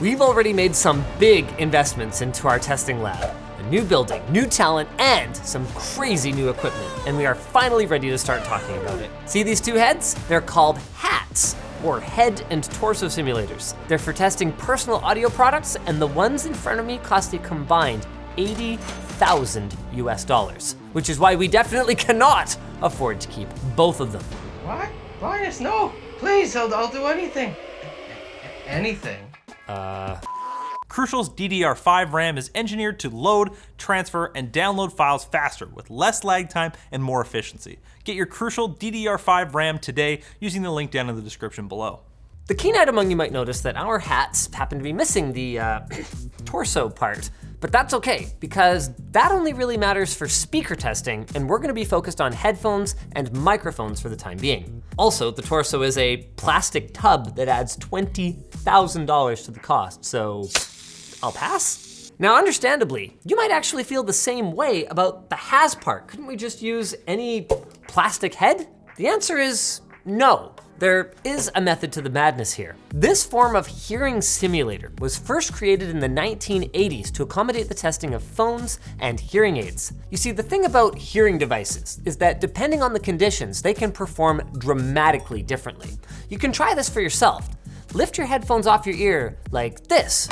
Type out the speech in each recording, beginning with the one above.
We've already made some big investments into our testing lab. A new building, new talent, and some crazy new equipment. And we are finally ready to start talking about it. See these two heads? They're called HATs, or head and torso simulators. They're for testing personal audio products, and the ones in front of me cost a combined $80,000 US, which is why we definitely cannot afford to keep both of them. What? Linus, no, please, I'll do anything. Anything. Crucial's DDR5 RAM is engineered to load, transfer, and download files faster with less lag time and more efficiency. Get your Crucial DDR5 RAM today using the link down in the description below. The keen-eyed among you might notice that our hats happen to be missing the torso part, but that's okay because that only really matters for speaker testing, and we're gonna be focused on headphones and microphones for the time being. Also, the torso is a plastic tub that adds $20,000 to the cost, so I'll pass. Now, understandably, you might actually feel the same way about the has part. Couldn't we just use any plastic head? The answer is no. There is a method to the madness here. This form of hearing simulator was first created in the 1980s to accommodate the testing of phones and hearing aids. You see, the thing about hearing devices is that depending on the conditions, they can perform dramatically differently. You can try this for yourself. Lift your headphones off your ear like this.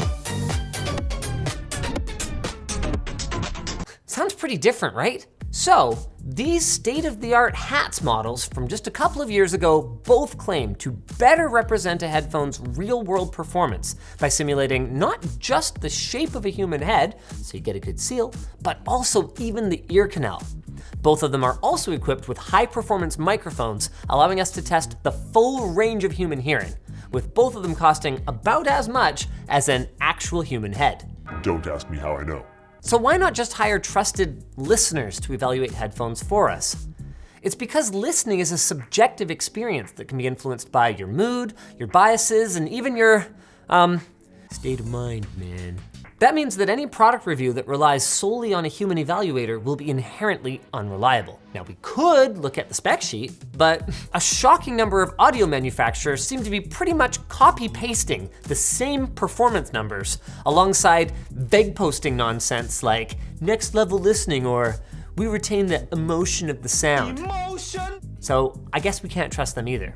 Sounds pretty different, right? So, these state-of-the-art HATs models from just a couple of years ago both claim to better represent a headphone's real-world performance by simulating not just the shape of a human head, so you get a good seal, but also even the ear canal. Both of them are also equipped with high-performance microphones, allowing us to test the full range of human hearing, with both of them costing about as much as an actual human head. Don't ask me how I know. So why not just hire trusted listeners to evaluate headphones for us? It's because listening is a subjective experience that can be influenced by your mood, your biases, and even your, state of mind, man. That means that any product review that relies solely on a human evaluator will be inherently unreliable. Now, we could look at the spec sheet, but a shocking number of audio manufacturers seem to be pretty much copy-pasting the same performance numbers alongside vague posting nonsense like next level listening or we retain the emotion of the sound. Emotion? So I guess we can't trust them either.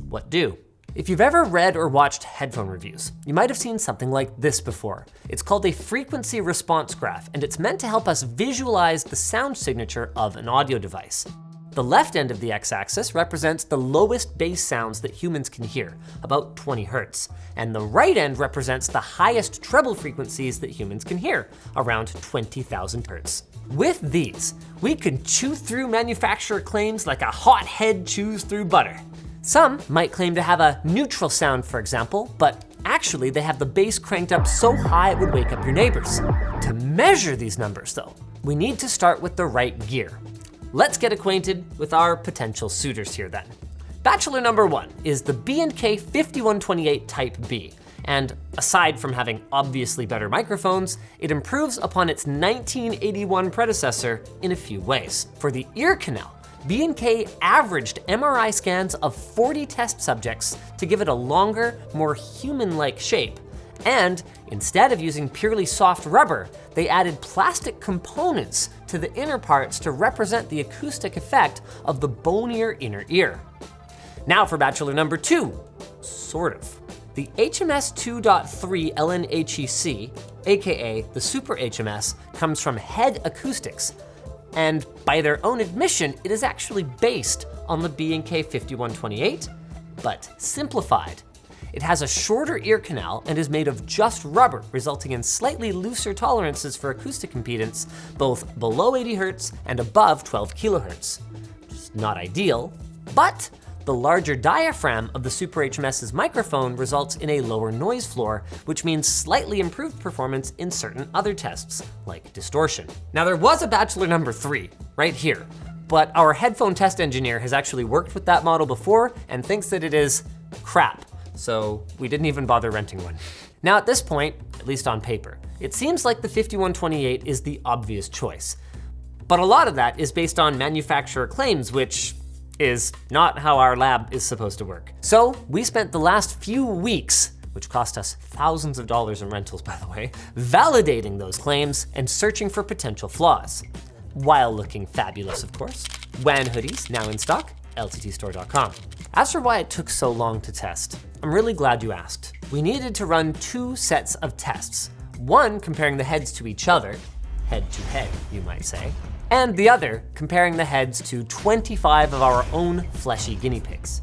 What do? If you've ever read or watched headphone reviews, you might have seen something like this before. It's called a frequency response graph, and it's meant to help us visualize the sound signature of an audio device. The left end of the x-axis represents the lowest bass sounds that humans can hear, about 20 hertz, and the right end represents the highest treble frequencies that humans can hear, around 20,000 hertz. With these, we can chew through manufacturer claims like a hot head chews through butter. Some might claim to have a neutral sound, for example, but actually they have the bass cranked up so high it would wake up your neighbors. To measure these numbers though, we need to start with the right gear. Let's get acquainted with our potential suitors here then. Bachelor number one is the B&K 5128 Type B. And aside from having obviously better microphones, it improves upon its 1981 predecessor in a few ways. For the ear canal, B&K averaged MRI scans of 40 test subjects to give it a longer, more human-like shape. And instead of using purely soft rubber, they added plastic components to the inner parts to represent the acoustic effect of the bonier inner ear. Now for bachelor number two, sort of. The HMS 2.3 LNHEC, aka the SuperHMS, comes from Head Acoustics. And by their own admission, it is actually based on the B&K 5128, but simplified. It has a shorter ear canal and is made of just rubber, resulting in slightly looser tolerances for acoustic impedance, both below 80 hertz and above 12 kilohertz. Just not ideal, but the larger diaphragm of the SuperHMS's microphone results in a lower noise floor, which means slightly improved performance in certain other tests, like distortion. Now there was a bachelor number three, right here, but our headphone test engineer has actually worked with that model before and thinks that it is crap, so we didn't even bother renting one. Now at this point, at least on paper, it seems like the 5128 is the obvious choice, but a lot of that is based on manufacturer claims, which is not how our lab is supposed to work. So we spent the last few weeks which cost us thousands of dollars in rentals, by the way, validating those claims and searching for potential flaws. While looking fabulous, of course. WAN hoodies, now in stock, lttstore.com. As for why it took so long to test, I'm really glad you asked. We needed to run 2 sets of tests. One comparing the heads to each other, head to head, you might say, and the other comparing the heads to 25 of our own fleshy guinea pigs.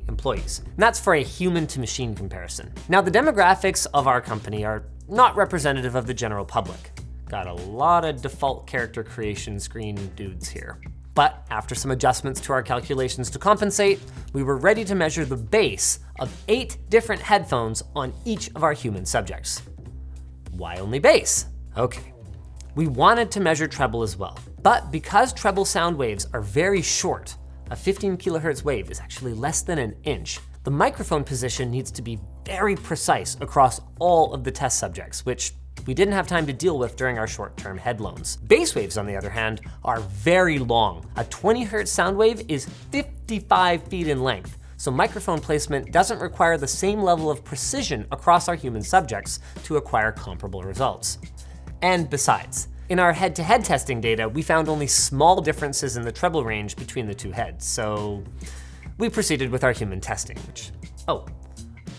Employees. And that's for a human to machine comparison. Now, the demographics of our company are not representative of the general public. Got a lot of default character creation screen dudes here. But after some adjustments to our calculations to compensate, we were ready to measure the base of 8 different headphones on each of our human subjects. Why only bass? Okay. We wanted to measure treble as well, but because treble sound waves are very short, a 15 kilohertz wave is actually less than an inch. The microphone position needs to be very precise across all of the test subjects, which we didn't have time to deal with during our short-term head loans. Bass waves, on the other hand, are very long. A 20 hertz sound wave is 55 feet in length, so microphone placement doesn't require the same level of precision across our human subjects to acquire comparable results. And besides, in our head-to-head testing data, we found only small differences in the treble range between the 2 heads, so we proceeded with our human testing, which,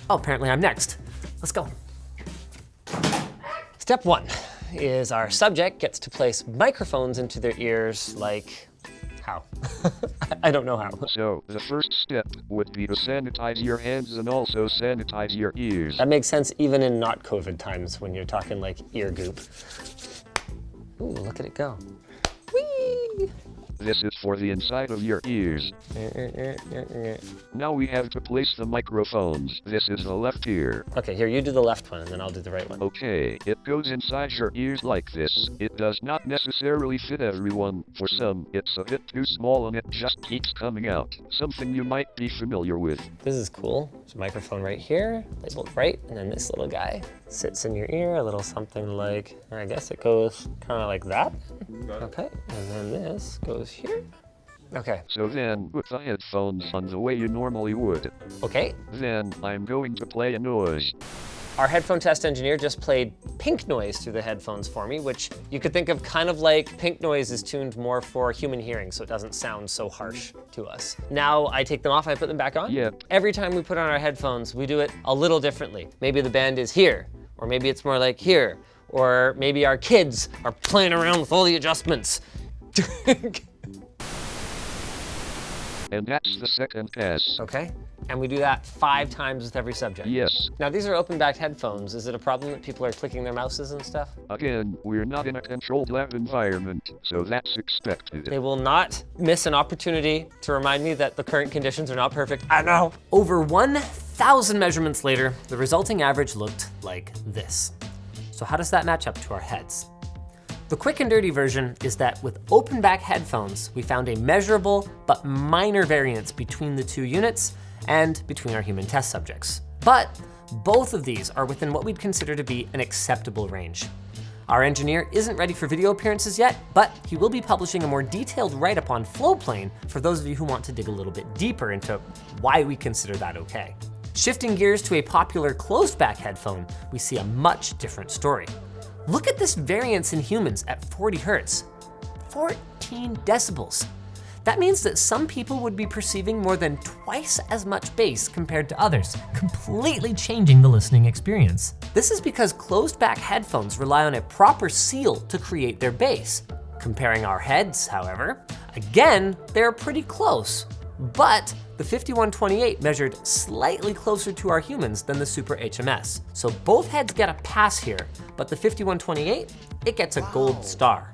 apparently I'm next. Let's go. Step 1 is our subject gets to place microphones into their ears like, how? I don't know how. So, the first step would be to sanitize your hands and also sanitize your ears. That makes sense even in not COVID times when you're talking like ear goop. Ooh, look at it go. Whee! This is for the inside of your ears. Now we have to place the microphones. This is the left ear. Okay, here, you do the left one and then I'll do the right one. Okay, it goes inside your ears like this. It does not necessarily fit everyone. For some, it's a bit too small and it just keeps coming out. Something you might be familiar with. This is cool. There's a microphone right here, labeled right, and then this little guy sits in your ear, a little something like, I guess it goes kind of like that. Okay, and then this goes here. Okay. So then, put the headphones on the way you normally would. Okay. Then, I'm going to play a noise. Our headphone test engineer just played pink noise through the headphones for me, which you could think of kind of like pink noise is tuned more for human hearing, so it doesn't sound so harsh to us. Now I take them off, I put them back on. Yep. Every time we put on our headphones, we do it a little differently. Maybe the band is here, or maybe it's more like here, or maybe our kids are playing around with all the adjustments. And that's the second pass. Okay, and we do that 5 times with every subject. Yes. Now these are open-backed headphones. Is it a problem that people are clicking their mouses and stuff? Again, we're not in a controlled lab environment, so that's expected. They will not miss an opportunity to remind me that the current conditions are not perfect. I know. Over 1,000 measurements later, the resulting average looked like this. So how does that match up to our heads? The quick and dirty version is that with open back headphones, we found a measurable but minor variance between the 2 units and between our human test subjects. But both of these are within what we'd consider to be an acceptable range. Our engineer isn't ready for video appearances yet, but he will be publishing a more detailed write-up on Flowplane for those of you who want to dig a little bit deeper into why we consider that okay. Shifting gears to a popular closed back headphone, we see a much different story. Look at this variance in humans at 40 hertz, 14 decibels. That means that some people would be perceiving more than twice as much bass compared to others, completely changing the listening experience. This is because closed back headphones rely on a proper seal to create their bass. Comparing our heads, however, again, they're pretty close, but the 5128 measured slightly closer to our humans than the SuperHMS. So both heads get a pass here, but the 5128, it gets a gold star.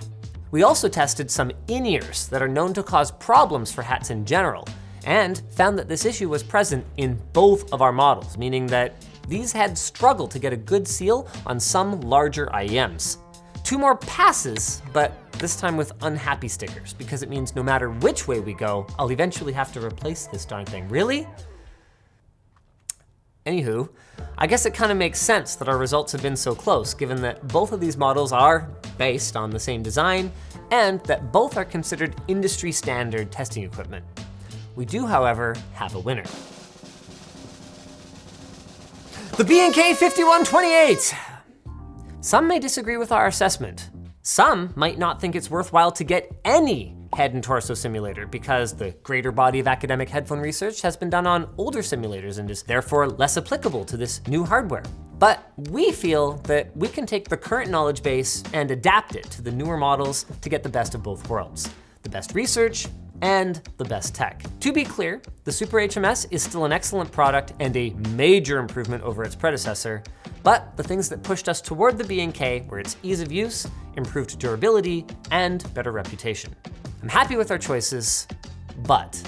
We also tested some in-ears that are known to cause problems for hats in general, and found that this issue was present in both of our models, meaning that these heads struggle to get a good seal on some larger IEMs. 2 more passes, but this time with unhappy stickers, because it means no matter which way we go, I'll eventually have to replace this darn thing. Really? Anywho, I guess it kind of makes sense that our results have been so close, given that both of these models are based on the same design, and that both are considered industry standard testing equipment. We do, however, have a winner. The B&K 5128. Some may disagree with our assessment. Some might not think it's worthwhile to get any head and torso simulator because the greater body of academic headphone research has been done on older simulators and is therefore less applicable to this new hardware. But we feel that we can take the current knowledge base and adapt it to the newer models to get the best of both worlds. The best research and the best tech. To be clear, the SuperHMS is still an excellent product and a major improvement over its predecessor, but the things that pushed us toward the B&K were its ease of use, improved durability, and better reputation. I'm happy with our choices, but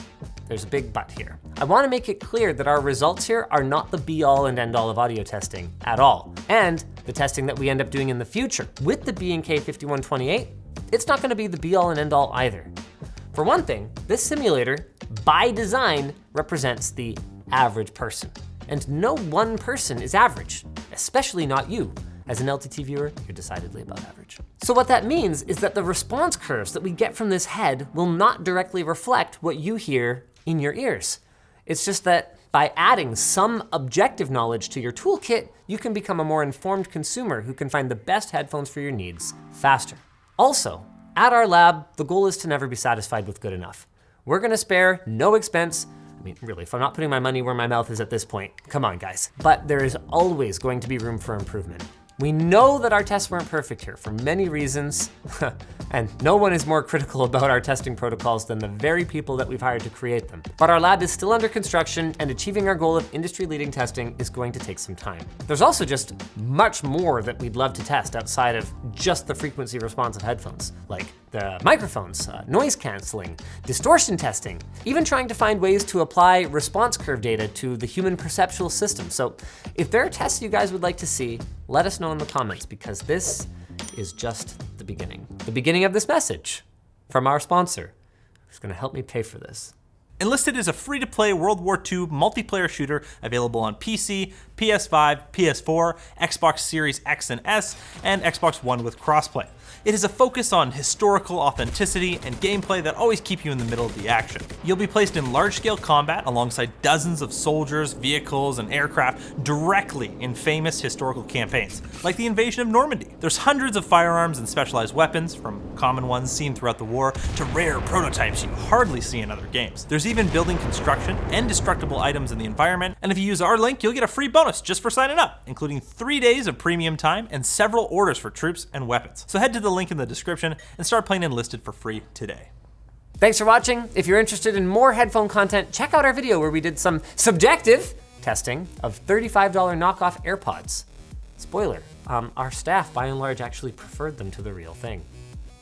there's a big but here. I want to make it clear that our results here are not the be-all and end-all of audio testing at all. And the testing that we end up doing in the future with the B&K 5128, it's not going to be the be-all and end-all either. For one thing, this simulator, by design, represents the average person. And no one person is average, especially not you. As an LTT viewer, you're decidedly above average. So what that means is that the response curves that we get from this head will not directly reflect what you hear in your ears. It's just that by adding some objective knowledge to your toolkit, you can become a more informed consumer who can find the best headphones for your needs faster. Also, at our lab, the goal is to never be satisfied with good enough. We're gonna spare no expense. I mean, really, if I'm not putting my money where my mouth is at this point, come on guys. But there is always going to be room for improvement. We know that our tests weren't perfect here for many reasons, and no one is more critical about our testing protocols than the very people that we've hired to create them. But our lab is still under construction, and achieving our goal of industry-leading testing is going to take some time. There's also just much more that we'd love to test outside of just the frequency responsive headphones, like the microphones, noise canceling, distortion testing, even trying to find ways to apply response curve data to the human perceptual system. So if there are tests you guys would like to see, let us know in the comments, because this is just the beginning. The beginning of this message from our sponsor, who's gonna help me pay for this. Enlisted is a free-to-play World War II multiplayer shooter available on PC, PS5, PS4, Xbox Series X and S, and Xbox One with crossplay. It is a focus on historical authenticity and gameplay that always keep you in the middle of the action. You'll be placed in large-scale combat alongside dozens of soldiers, vehicles, and aircraft directly in famous historical campaigns, like the invasion of Normandy. There's hundreds of firearms and specialized weapons, from common ones seen throughout the war to rare prototypes you hardly see in other games. There's even building construction and destructible items in the environment, and if you use our link, you'll get a free bonus just for signing up, including 3 days of premium time and several orders for troops and weapons. So head to the link in the description and start playing Enlisted for free today. Thanks for watching. If you're interested in more headphone content, check out our video where we did some subjective testing of $35 knockoff AirPods. Spoiler, our staff by and large actually preferred them to the real thing.